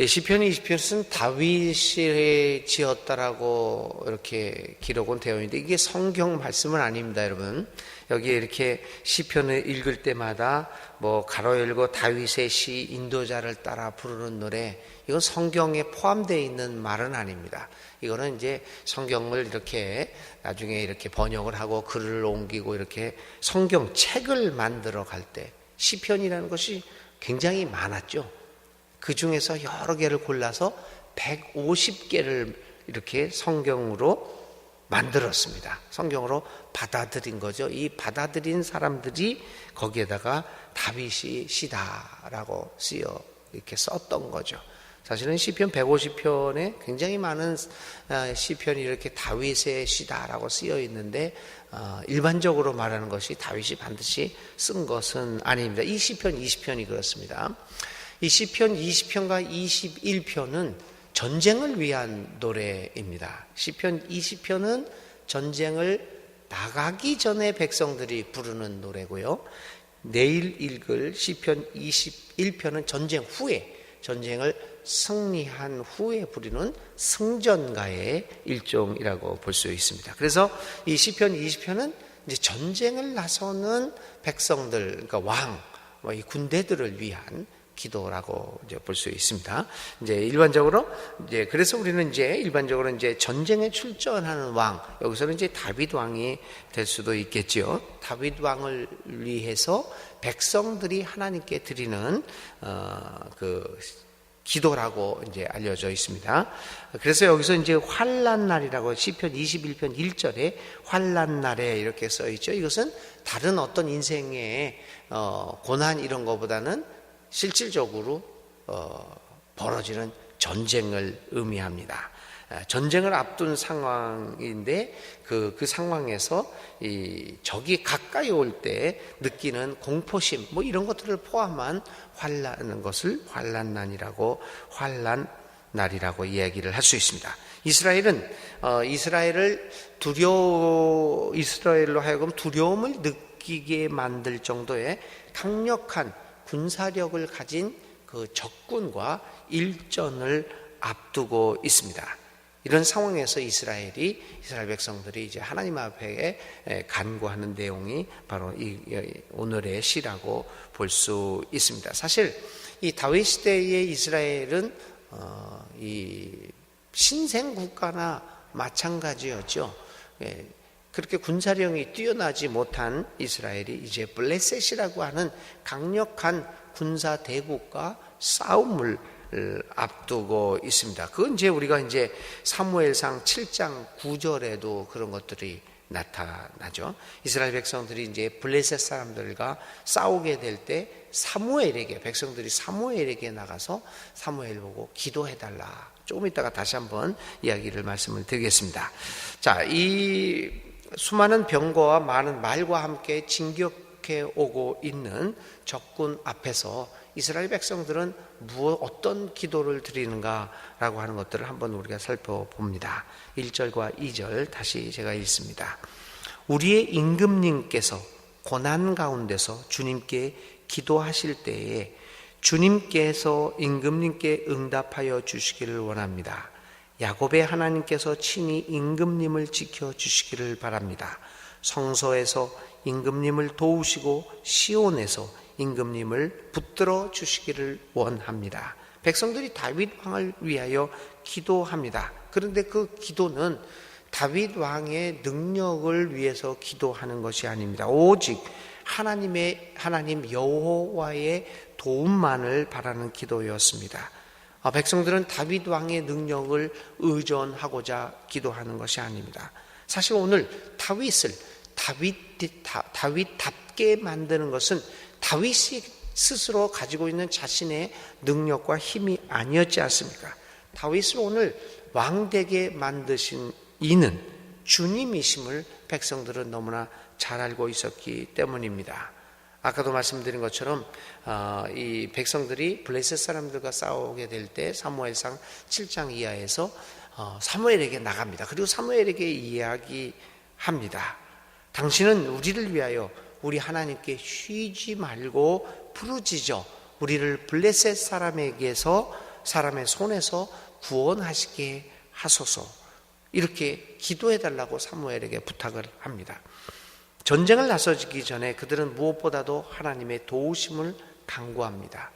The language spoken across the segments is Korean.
시편 20편은 다윗이 지었다라고 이렇게 기록은 되어 있는데 이게 성경 말씀은 아닙니다, 여러분. 여기에 이렇게 시편을 읽을 때마다 뭐 가로 열고 다윗의 시 인도자를 따라 부르는 노래, 이건 성경에 포함되어 있는 말은 아닙니다. 이거는 이제 성경을 이렇게 나중에 이렇게 번역을 하고 글을 옮기고 이렇게 성경책을 만들어 갈 때 시편이라는 것이 굉장히 많았죠. 그 중에서 여러 개를 골라서 150개를 이렇게 성경으로 만들었습니다. 성경으로 받아들인 거죠. 이 받아들인 사람들이 거기에다가 다윗이 시다라고 쓰여 이렇게 썼던 거죠. 사실은 시편 150편에 굉장히 많은 시편이 이렇게 다윗의 시다라고 쓰여 있는데 일반적으로 말하는 것이 다윗이 반드시 쓴 것은 아닙니다. 이 시편 20편이 그렇습니다. 이 시편 20편과 21편은 전쟁을 위한 노래입니다. 시편 20편은 전쟁을 나가기 전에 백성들이 부르는 노래고요. 내일 읽을 시편 21편은 전쟁 후에, 전쟁을 승리한 후에 부르는 승전가의 일종이라고 볼 수 있습니다. 그래서 이 시편 20편은 이제 전쟁을 나서는 백성들, 그러니까 왕, 이 군대들을 위한 기도라고 이제 볼 수 있습니다. 이제 일반적으로 이제 그래서 우리는 이제 일반적으로 이제 전쟁에 출전하는 왕, 여기서는 이제 다윗 왕이 될 수도 있겠지요. 다윗 왕을 위해서 백성들이 하나님께 드리는 그 기도라고 이제 알려져 있습니다. 그래서 여기서 이제 환난 날이라고 시편 21편 1절에 환난 날에 이렇게 써 있죠. 이것은 다른 어떤 인생의 고난 이런 것보다는 실질적으로 벌어지는 전쟁을 의미합니다. 전쟁을 앞둔 상황인데 그 상황에서 이 적이 가까이 올 때 느끼는 공포심 뭐 이런 것들을 포함한 환난하는 것을 환난날이라고 이야기를 할 수 있습니다. 이스라엘로 하여금 두려움을 느끼게 만들 정도의 강력한 군사력을 가진 그 적군과 일전을 앞두고 있습니다. 이런 상황에서 이스라엘 백성들이 이제 하나님 앞에 간구하는 내용이 바로 오늘의 시라고 볼 수 있습니다. 사실 이 다윗 시대의 이스라엘은 이 신생 국가나 마찬가지였죠. 그렇게 군사력이 뛰어나지 못한 이스라엘이 이제 블레셋이라고 하는 강력한 군사 대국과 싸움을 앞두고 있습니다. 그건 이제 우리가 이제 사무엘상 7장 9절에도 그런 것들이 나타나죠. 이스라엘 백성들이 이제 블레셋 사람들과 싸우게 될 때 백성들이 사무엘에게 나가서 사무엘 보고 기도해달라. 조금 이따가 다시 한번 말씀을 드리겠습니다. 자, 이 수많은 병거와 많은 말과 함께 진격해 오고 있는 적군 앞에서 이스라엘 백성들은 어떤 기도를 드리는가라고 하는 것들을 한번 우리가 살펴봅니다. 1절과 2절 다시 제가 읽습니다. 우리의 임금님께서 고난 가운데서 주님께 기도하실 때에 주님께서 임금님께 응답하여 주시기를 원합니다. 야곱의 하나님께서 친히 임금님을 지켜주시기를 바랍니다. 성소에서 임금님을 도우시고 시온에서 임금님을 붙들어 주시기를 원합니다. 백성들이 다윗 왕을 위하여 기도합니다. 그런데 그 기도는 다윗 왕의 능력을 위해서 기도하는 것이 아닙니다. 오직 하나님 여호와의 도움만을 바라는 기도였습니다. 백성들은 다윗 왕의 능력을 의존하고자 기도하는 것이 아닙니다. 사실 오늘 다윗답게 만드는 것은 다윗이 스스로 가지고 있는 자신의 능력과 힘이 아니었지 않습니까? 다윗을 오늘 왕되게 만드신 이는 주님이심을 백성들은 너무나 잘 알고 있었기 때문입니다. 아까도 말씀드린 것처럼 이 백성들이 블레셋 사람들과 싸우게 될 때 사무엘상 7장 이하에서 사무엘에게 나갑니다. 그리고 사무엘에게 이야기합니다. 당신은 우리를 위하여 우리 하나님께 쉬지 말고 부르짖어 우리를 블레셋 사람에게서 사람의 손에서 구원하시게 하소서. 이렇게 기도해달라고 사무엘에게 부탁을 합니다. 전쟁을 나서기 전에 그들은 무엇보다도 하나님의 도우심을 간구합니다.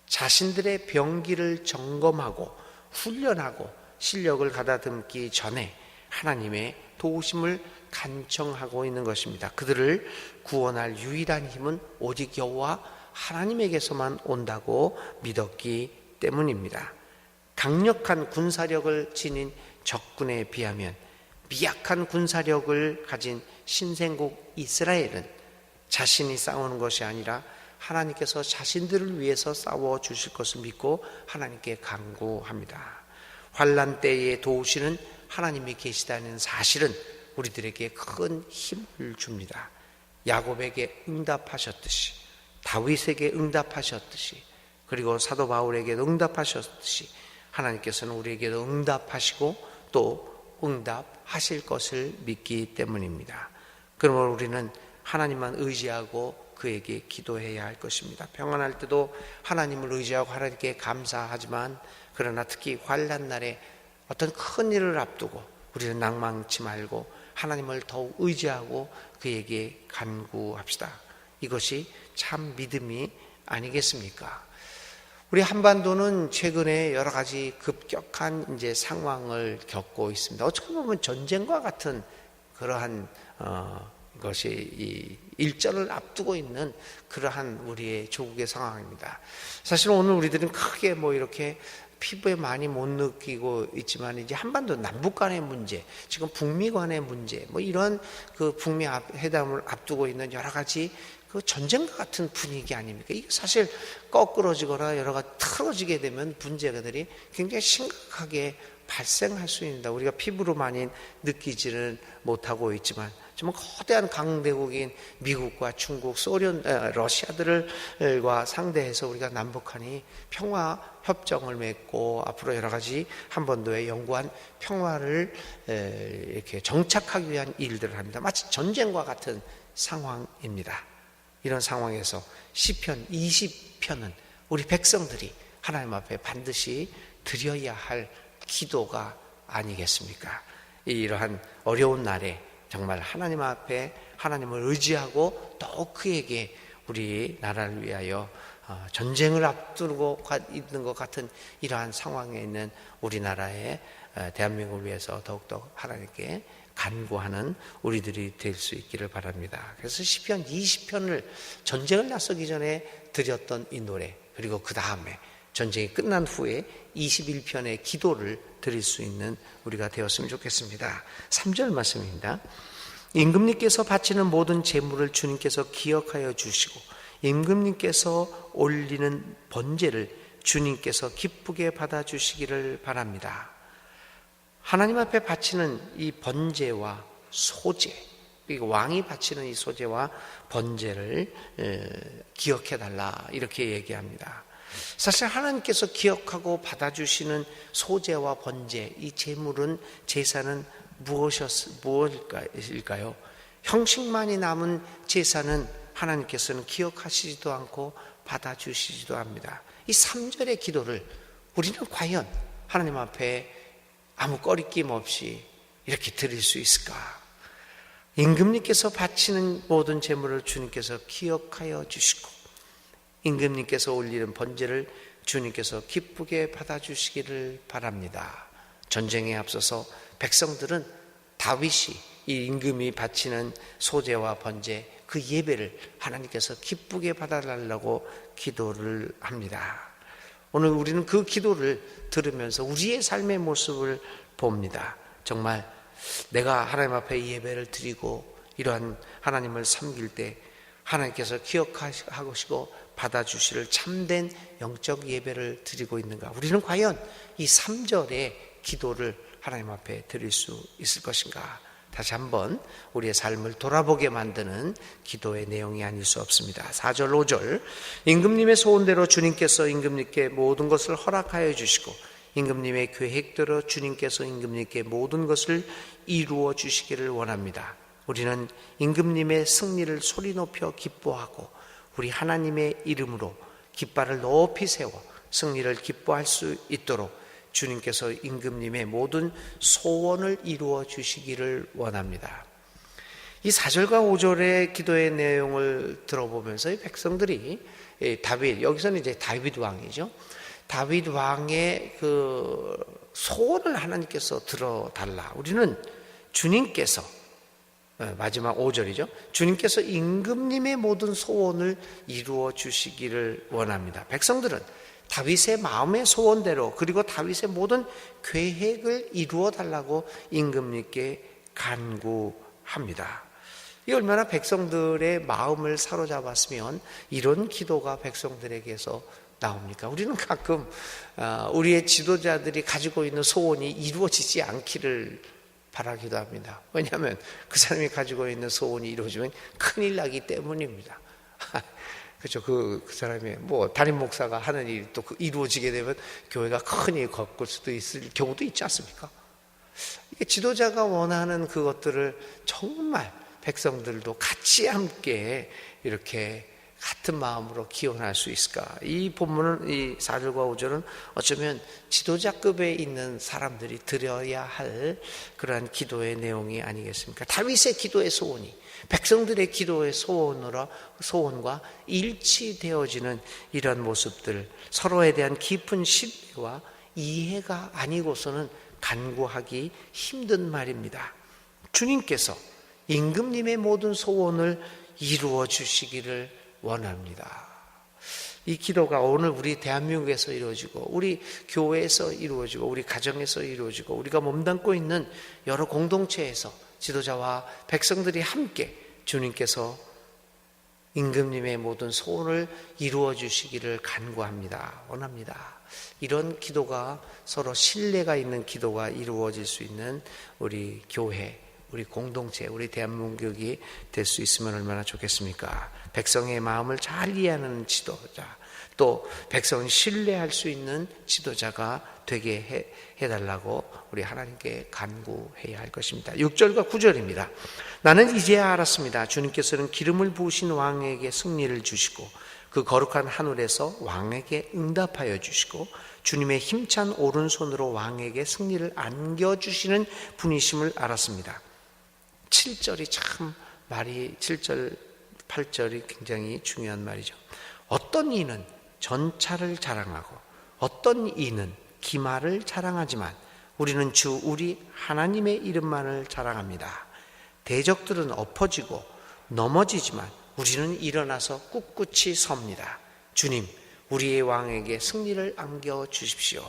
자신들의 병기를 점검하고 훈련하고 실력을 가다듬기 전에 하나님의 도우심을 간청하고 있는 것입니다. 그들을 구원할 유일한 힘은 오직 여호와 하나님에게서만 온다고 믿었기 때문입니다. 강력한 군사력을 지닌 적군에 비하면 미약한 군사력을 가진 신생국 이스라엘은 자신이 싸우는 것이 아니라 하나님께서 자신들을 위해서 싸워 주실 것을 믿고 하나님께 간구합니다. 환난 때에 도우시는 하나님이 계시다는 사실은 우리들에게 큰 힘을 줍니다. 야곱에게 응답하셨듯이, 다윗에게 응답하셨듯이, 그리고 사도 바울에게도 응답하셨듯이 하나님께서는 우리에게도 응답하시고 또 응답하실 것을 믿기 때문입니다. 그러므로 우리는 하나님만 의지하고 그에게 기도해야 할 것입니다. 평안할 때도 하나님을 의지하고 하나님께 감사하지만, 그러나 특히 환난 날에 어떤 큰 일을 앞두고 우리는 낭망치 말고 하나님을 더욱 의지하고 그에게 간구합시다. 이것이 참 믿음이 아니겠습니까? 우리 한반도는 최근에 여러 가지 급격한 상황을 겪고 있습니다. 어떻게 보면 전쟁과 같은 그러한 것이 이 일전을 앞두고 있는 그러한 우리의 조국의 상황입니다. 사실 오늘 우리들은 크게 이렇게 피부에 많이 못 느끼고 있지만, 이제 한반도 남북 간의 문제, 지금 북미 간의 문제, 이런 그 북미 회담을 앞두고 있는 여러 가지 그 전쟁과 같은 분위기 아닙니까? 이게 사실 거꾸러지거나 여러 가지 틀어지게 되면 문제들이 굉장히 심각하게 발생할 수 있습니다. 우리가 피부로 많이 느끼지는 못하고 있지만 정말 거대한 강대국인 미국과 중국, 소련, 러시아들과 상대해서 우리가 남북한이 평화 협정을 맺고 앞으로 여러 가지 한반도의 영구한 평화를 이렇게 정착하기 위한 일들을 합니다. 마치 전쟁과 같은 상황입니다. 이런 상황에서 시편 20편은 우리 백성들이 하나님 앞에 반드시 드려야 할 기도가 아니겠습니까? 이러한 어려운 날에 정말 하나님 앞에 하나님을 의지하고 더욱 그에게 우리 나라를 위하여 전쟁을 앞두고 있는 것 같은 이러한 상황에 있는 우리나라의 대한민국을 위해서 더욱더 하나님께 간구하는 우리들이 될 수 있기를 바랍니다. 그래서 시편 20편을 전쟁을 나서기 전에 드렸던 이 노래, 그리고 그 다음에 전쟁이 끝난 후에 21편의 기도를 드릴 수 있는 우리가 되었으면 좋겠습니다. 3절 말씀입니다. 임금님께서 바치는 모든 제물을 주님께서 기억하여 주시고 임금님께서 올리는 번제를 주님께서 기쁘게 받아주시기를 바랍니다. 하나님 앞에 바치는 이 번제와 소제, 그리고 왕이 바치는 이 소제와 번제를 기억해달라, 이렇게 얘기합니다. 사실 하나님께서 기억하고 받아주시는 소제와 번제, 이 제물은, 제사는 무엇일까요? 형식만이 남은 제사는 하나님께서는 기억하시지도 않고 받아주시지도 합니다. 이 3절의 기도를 우리는 과연 하나님 앞에 아무 꺼리낌 없이 이렇게 드릴 수 있을까? 임금님께서 바치는 모든 제물을 주님께서 기억하여 주시고 임금님께서 올리는 번제를 주님께서 기쁘게 받아주시기를 바랍니다. 전쟁에 앞서서 백성들은 다윗이 이 임금이 바치는 소제와 번제, 그 예배를 하나님께서 기쁘게 받아달라고 기도를 합니다. 오늘 우리는 그 기도를 들으면서 우리의 삶의 모습을 봅니다. 정말 내가 하나님 앞에 예배를 드리고 이러한 하나님을 섬길 때 하나님께서 기억하시고 받아주시를 참된 영적 예배를 드리고 있는가? 우리는 과연 이 3절의 기도를 하나님 앞에 드릴 수 있을 것인가? 다시 한번 우리의 삶을 돌아보게 만드는 기도의 내용이 아닐 수 없습니다. 4절 5절 임금님의 소원대로 주님께서 임금님께 모든 것을 허락하여 주시고 임금님의 계획대로 주님께서 임금님께 모든 것을 이루어 주시기를 원합니다. 우리는 임금님의 승리를 소리 높여 기뻐하고 우리 하나님의 이름으로 깃발을 높이 세워 승리를 기뻐할 수 있도록 주님께서 임금님의 모든 소원을 이루어 주시기를 원합니다. 이 4절과 5절의 기도의 내용을 들어보면서 백성들이 다윗, 여기서는 이제 다윗 왕이죠. 다윗 왕의 그 소원을 하나님께서 들어달라. 우리는 주님께서, 마지막 5절이죠. 주님께서 임금님의 모든 소원을 이루어 주시기를 원합니다. 백성들은 다윗의 마음의 소원대로 그리고 다윗의 모든 계획을 이루어 달라고 임금님께 간구합니다. 이 얼마나 백성들의 마음을 사로잡았으면 이런 기도가 백성들에게서 나옵니까? 우리는 가끔 우리의 지도자들이 가지고 있는 소원이 이루어지지 않기를 바라기도 합니다. 왜냐하면 그 사람이 가지고 있는 소원이 이루어지면 큰일 나기 때문입니다. 그렇죠. 그 사람이 담임 목사가 하는 일이 또 이루어지게 되면 교회가 큰일 겪을 수도 있을 경우도 있지 않습니까? 이게 지도자가 원하는 그것들을 정말 백성들도 같이 함께 이렇게 같은 마음으로 기원할 수 있을까? 이 본문은, 이 4절과 5절은 어쩌면 지도자급에 있는 사람들이 드려야 할 그러한 기도의 내용이 아니겠습니까? 다윗의 기도의 소원이 백성들의 기도의 소원과 일치되어지는 이런 모습들, 서로에 대한 깊은 신뢰와 이해가 아니고서는 간구하기 힘든 말입니다. 주님께서 임금님의 모든 소원을 이루어 주시기를 원합니다. 이 기도가 오늘 우리 대한민국에서 이루어지고 우리 교회에서 이루어지고 우리 가정에서 이루어지고 우리가 몸담고 있는 여러 공동체에서 지도자와 백성들이 함께 주님께서 임금님의 모든 소원을 이루어 주시기를 간구합니다. 원합니다. 이런 기도가 서로 신뢰가 있는 기도가 이루어질 수 있는 우리 교회, 우리 공동체, 우리 대한민국이 될 수 있으면 얼마나 좋겠습니까? 백성의 마음을 잘 이해하는 지도자, 또 백성을 신뢰할 수 있는 지도자가 되게 해달라고 우리 하나님께 간구해야 할 것입니다. 6절과 9절입니다. 나는 이제야 알았습니다. 주님께서는 기름을 부으신 왕에게 승리를 주시고 그 거룩한 하늘에서 왕에게 응답하여 주시고 주님의 힘찬 오른손으로 왕에게 승리를 안겨주시는 분이심을 알았습니다. 7절이 참 말이 7절 8절이 굉장히 중요한 말이죠. 어떤 이는 전차를 자랑하고 어떤 이는 기마를 자랑하지만 우리는 주 우리 하나님의 이름만을 자랑합니다. 대적들은 엎어지고 넘어지지만 우리는 일어나서 꿋꿋이 섭니다. 주님, 우리의 왕에게 승리를 안겨주십시오.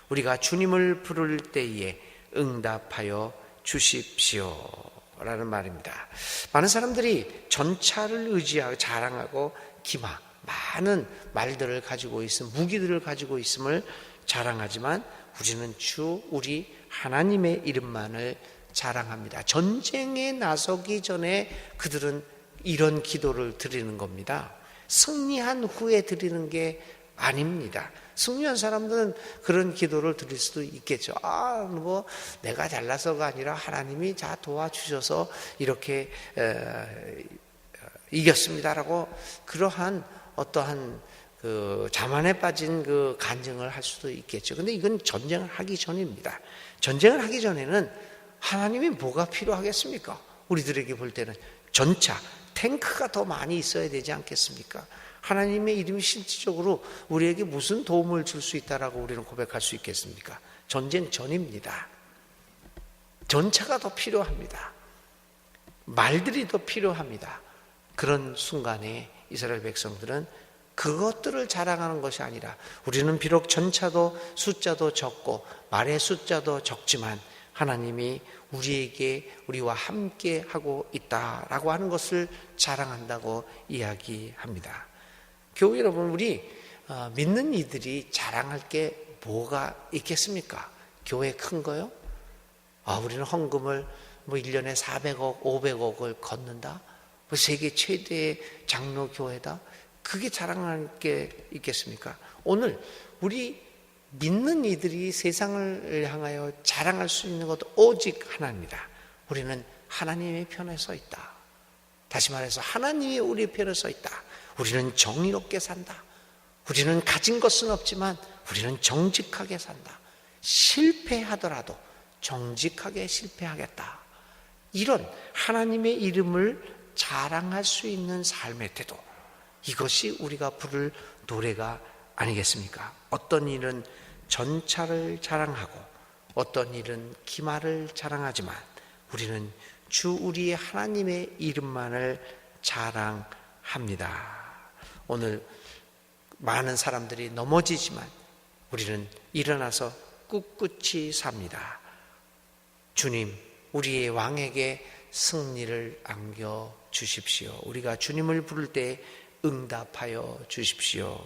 우리가 주님을 부를 때에 응답하여 주십시오 라는 말입니다. 많은 사람들이 전차를 의지하고 자랑하고 기마, 많은 말들을 가지고 있음, 무기들을 가지고 있음을 자랑하지만 우리는 주 우리 하나님의 이름만을 자랑합니다. 전쟁에 나서기 전에 그들은 이런 기도를 드리는 겁니다. 승리한 후에 드리는 게 아닙니다. 승리한 사람들은 그런 기도를 드릴 수도 있겠죠. 내가 잘나서가 아니라 하나님이 도와주셔서 이렇게 이겼습니다라고 그러한 어떠한 그 자만에 빠진 그 간증을 할 수도 있겠죠. 근데 이건 전쟁을 하기 전입니다. 전쟁을 하기 전에는 하나님이 뭐가 필요하겠습니까? 우리들에게 볼 때는 전차, 탱크가 더 많이 있어야 되지 않겠습니까? 하나님의 이름이 실질적으로 우리에게 무슨 도움을 줄 수 있다라고 우리는 고백할 수 있겠습니까? 전쟁 전입니다. 전차가 더 필요합니다. 말들이 더 필요합니다. 그런 순간에 이스라엘 백성들은 그것들을 자랑하는 것이 아니라 우리는 비록 전차도 숫자도 적고 말의 숫자도 적지만 하나님이 우리에게 우리와 함께 하고 있다라고 하는 것을 자랑한다고 이야기합니다. 교회 여러분, 우리 믿는 이들이 자랑할 게 뭐가 있겠습니까? 교회 큰 거요? 우리는 헌금을 1년에 400억, 500억을 걷는다? 세계 최대의 장로교회다? 그게 자랑할 게 있겠습니까? 오늘 우리 믿는 이들이 세상을 향하여 자랑할 수 있는 것도 오직 하나입니다. 우리는 하나님의 편에 서 있다. 다시 말해서 하나님이 우리 편에 서 있다. 우리는 정의롭게 산다. 우리는 가진 것은 없지만 우리는 정직하게 산다. 실패하더라도 정직하게 실패하겠다. 이런 하나님의 이름을 자랑할 수 있는 삶의 태도, 이것이 우리가 부를 노래가 아니겠습니까? 어떤 일은 전차를 자랑하고 어떤 일은 기마를 자랑하지만 우리는 주 우리의 하나님의 이름만을 자랑합니다. 오늘 많은 사람들이 넘어지지만 우리는 일어나서 꿋꿋이 삽니다. 주님, 우리의 왕에게 승리를 안겨주십시오. 우리가 주님을 부를 때 응답하여 주십시오.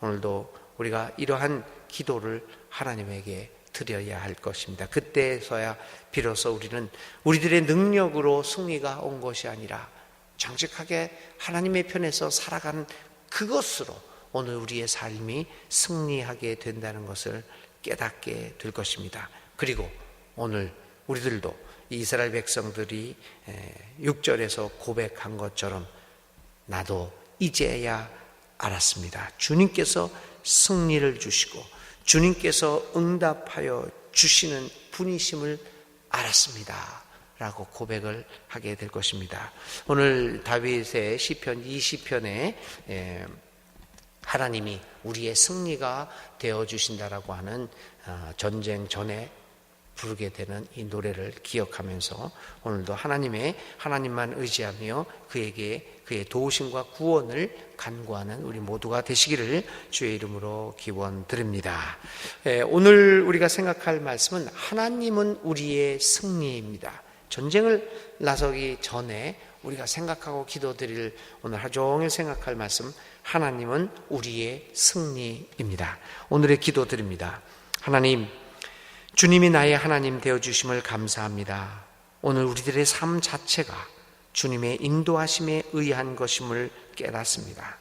오늘도 우리가 이러한 기도를 하나님에게 드려야 할 것입니다. 그때서야 비로소 우리는 우리들의 능력으로 승리가 온 것이 아니라 정직하게 하나님의 편에서 살아가는 그것으로 오늘 우리의 삶이 승리하게 된다는 것을 깨닫게 될 것입니다. 그리고 오늘 우리들도 이스라엘 백성들이 6절에서 고백한 것처럼 나도 이제야 알았습니다. 주님께서 승리를 주시고 주님께서 응답하여 주시는 분이심을 알았습니다 라고 고백을 하게 될 것입니다. 오늘 다윗의 시편 20편에 하나님이 우리의 승리가 되어주신다라고 하는 전쟁 전에 부르게 되는 이 노래를 기억하면서 오늘도 하나님만 의지하며 그의 도우심과 구원을 간구하는 우리 모두가 되시기를 주의 이름으로 기원드립니다. 오늘 우리가 생각할 말씀은 하나님은 우리의 승리입니다. 전쟁을 나서기 전에 우리가 생각하고 기도드릴 오늘 하루 종일 생각할 말씀, 하나님은 우리의 승리입니다. 오늘의 기도드립니다. 하나님, 주님이 나의 하나님 되어주심을 감사합니다. 오늘 우리들의 삶 자체가 주님의 인도하심에 의한 것임을 깨닫습니다.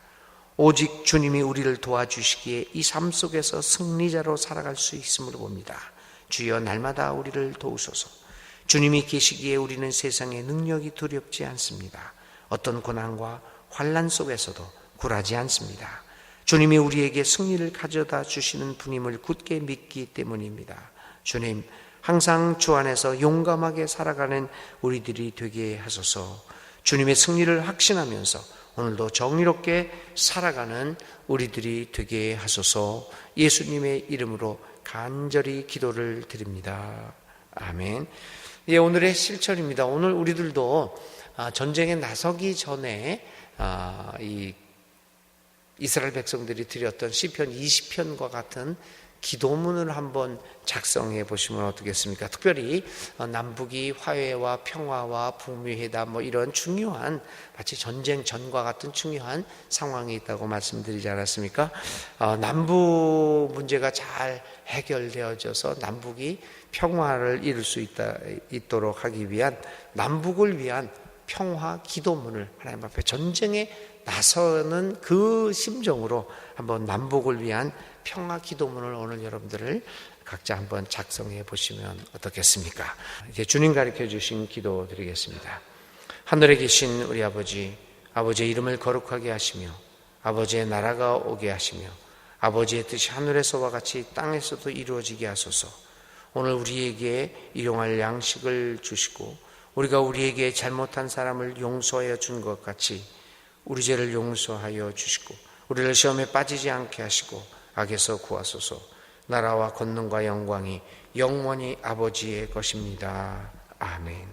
오직 주님이 우리를 도와주시기에 이 삶 속에서 승리자로 살아갈 수 있음을 봅니다. 주여 날마다 우리를 도우소서. 주님이 계시기에 우리는 세상의 능력이 두렵지 않습니다. 어떤 고난과 환난 속에서도 굴하지 않습니다. 주님이 우리에게 승리를 가져다 주시는 분임을 굳게 믿기 때문입니다. 주님, 항상 주 안에서 용감하게 살아가는 우리들이 되게 하소서. 주님의 승리를 확신하면서 오늘도 정의롭게 살아가는 우리들이 되게 하소서. 예수님의 이름으로 간절히 기도를 드립니다. 아멘. 오늘의 실천입니다. 오늘 우리들도 전쟁에 나서기 전에 이 이스라엘 백성들이 드렸던 시편 20편과 같은 기도문을 한번 작성해 보시면 어떻겠습니까? 특별히 남북이 화해와 평화와 북미회담 이런 중요한, 마치 전쟁 전과 같은 중요한 상황이 있다고 말씀드리지 않았습니까? 남북 문제가 잘 해결되어져서 남북이 평화를 이룰 수 있도록 하기 위한, 남북을 위한 평화 기도문을 하나님 앞에 전쟁에 나서는 그 심정으로 한번 남북을 위한 평화 기도문을 오늘 여러분들을 각자 한번 작성해 보시면 어떻겠습니까? 이제 주님 가르쳐 주신 기도 드리겠습니다. 하늘에 계신 우리 아버지, 아버지의 이름을 거룩하게 하시며 아버지의 나라가 오게 하시며 아버지의 뜻이 하늘에서와 같이 땅에서도 이루어지게 하소서. 오늘 우리에게 일용할 양식을 주시고 우리가 우리에게 잘못한 사람을 용서하여 준 것 같이 우리 죄를 용서하여 주시고 우리를 시험에 빠지지 않게 하시고 악에서 구하소서. 나라와 권능과 영광이 영원히 아버지의 것입니다. 아멘.